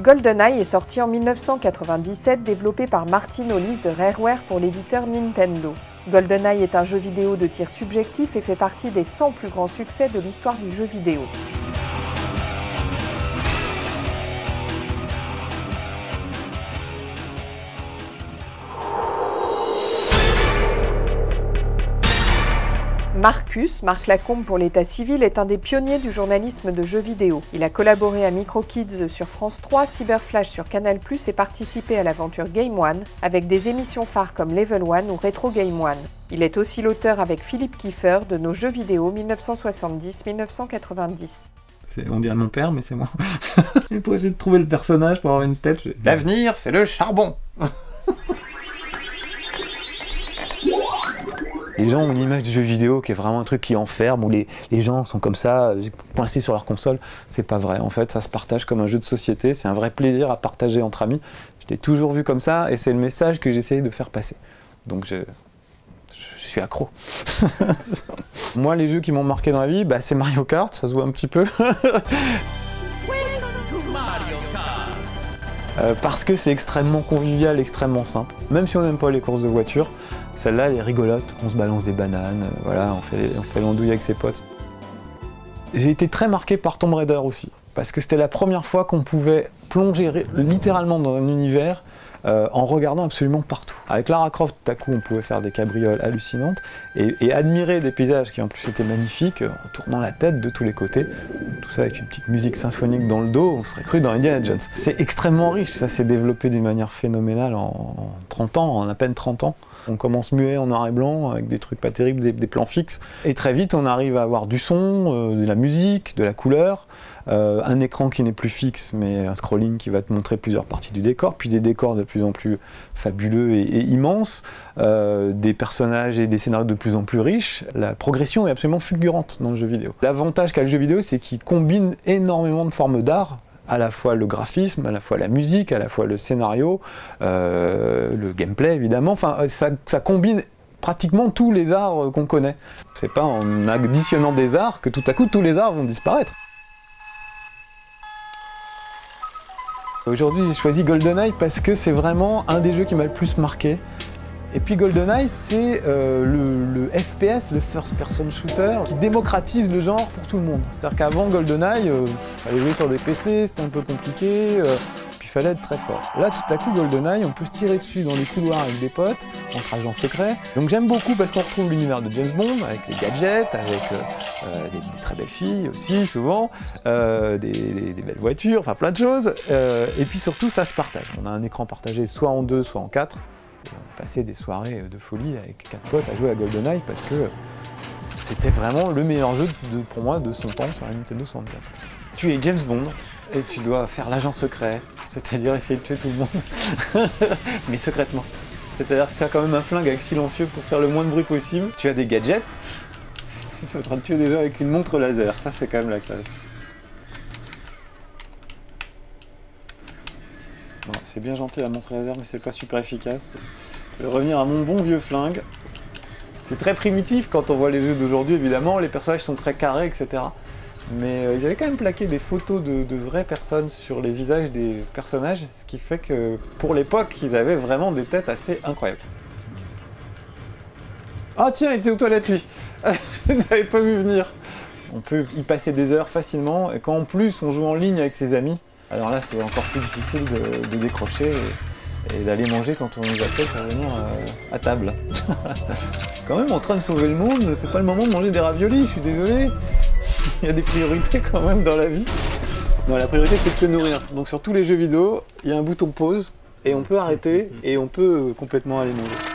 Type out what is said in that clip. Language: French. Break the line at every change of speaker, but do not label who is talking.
GoldenEye est sorti en 1997, développé par Martin Hollis de Rareware pour l'éditeur Nintendo. GoldenEye est un jeu vidéo de tir subjectif et fait partie des 100 plus grands succès de l'histoire du jeu vidéo. Marc Lacombe pour l'état civil, est un des pionniers du journalisme de jeux vidéo. Il a collaboré à Microkids sur France 3, Cyberflash sur Canal+, et participé à l'aventure Game One, avec des émissions phares comme Level 1 ou Retro Game One. Il est aussi l'auteur avec Philippe Kiefer de nos jeux vidéo 1970-1990.
On dirait mon père, mais c'est moi. Et pour essayer de trouver le personnage, pour avoir une tête... L'avenir, c'est le charbon. Les gens ont une image du jeu vidéo qui est vraiment un truc qui enferme, où les gens sont comme ça, coincés sur leur console. C'est pas vrai, en fait, ça se partage comme un jeu de société, c'est un vrai plaisir à partager entre amis. Je l'ai toujours vu comme ça, et c'est le message que j'essaye de faire passer. Donc je suis accro. Moi, les jeux qui m'ont marqué dans la vie, c'est Mario Kart, ça se voit un petit peu. Parce que c'est extrêmement convivial, extrêmement simple. Même si on n'aime pas les courses de voiture, celle-là, elle est rigolote, on se balance des bananes, voilà, on fait l'andouille avec ses potes. J'ai été très marqué par Tomb Raider aussi, parce que c'était la première fois qu'on pouvait plonger littéralement dans un univers en regardant absolument partout. Avec Lara Croft, tout à coup, on pouvait faire des cabrioles hallucinantes et admirer des paysages qui en plus étaient magnifiques en tournant la tête de tous les côtés. Tout ça avec une petite musique symphonique dans le dos, on serait cru dans Indiana Jones. C'est extrêmement riche, ça s'est développé d'une manière phénoménale en 30 ans, en à peine 30 ans. On commence muet en noir et blanc, avec des trucs pas terribles, des plans fixes. Et très vite, on arrive à avoir du son, de la musique, de la couleur, un écran qui n'est plus fixe, mais un scrolling qui va te montrer plusieurs parties du décor, puis des décors de plus en plus fabuleux et immenses, des personnages et des scénarios de plus en plus riches. La progression est absolument fulgurante dans le jeu vidéo. L'avantage qu'a le jeu vidéo, c'est qu'il combine énormément de formes d'art, à la fois le graphisme, à la fois la musique, à la fois le scénario, le gameplay évidemment, enfin ça combine pratiquement tous les arts qu'on connaît. C'est pas en additionnant des arts que tout à coup tous les arts vont disparaître. Aujourd'hui j'ai choisi GoldenEye parce que c'est vraiment un des jeux qui m'a le plus marqué. Et puis GoldenEye, c'est le FPS, le First Person Shooter, qui démocratise le genre pour tout le monde. C'est-à-dire qu'avant GoldenEye, il fallait jouer sur des PC, c'était un peu compliqué, puis il fallait être très fort. Là, tout à coup, GoldenEye, on peut se tirer dessus dans les couloirs avec des potes, entre agents secrets. Donc j'aime beaucoup parce qu'on retrouve l'univers de James Bond, avec les gadgets, avec des très belles filles aussi, souvent, des belles voitures, enfin plein de choses. Et puis surtout, ça se partage. On a un écran partagé soit en 2, soit en 4. Et on a passé des soirées de folie avec 4 potes à jouer à GoldenEye parce que c'était vraiment le meilleur jeu pour moi de son temps sur la Nintendo 64. Tu es James Bond et tu dois faire l'agent secret, c'est-à-dire essayer de tuer tout le monde, mais secrètement. C'est-à-dire que tu as quand même un flingue avec silencieux pour faire le moins de bruit possible. Tu as des gadgets, tu es en train de tuer des gens avec une montre laser, ça c'est quand même la classe. Bon, c'est bien gentil la montre laser, mais c'est pas super efficace. Je vais revenir à mon bon vieux flingue. C'est très primitif quand on voit les jeux d'aujourd'hui, évidemment, les personnages sont très carrés, etc. Mais ils avaient quand même plaqué des photos de vraies personnes sur les visages des personnages, ce qui fait que, pour l'époque, ils avaient vraiment des têtes assez incroyables. Ah tiens, il était aux toilettes lui. Vous n'avez pas vu venir. On peut y passer des heures facilement, et quand en plus on joue en ligne avec ses amis, alors là, c'est encore plus difficile de décrocher et d'aller manger quand on nous appelle pour venir à table. Quand même, en train de sauver le monde, c'est pas le moment de manger des raviolis, je suis désolé. Il y a des priorités quand même dans la vie. Non, la priorité, c'est de se nourrir. Donc sur tous les jeux vidéo, il y a un bouton pause, et on peut arrêter, et on peut complètement aller manger.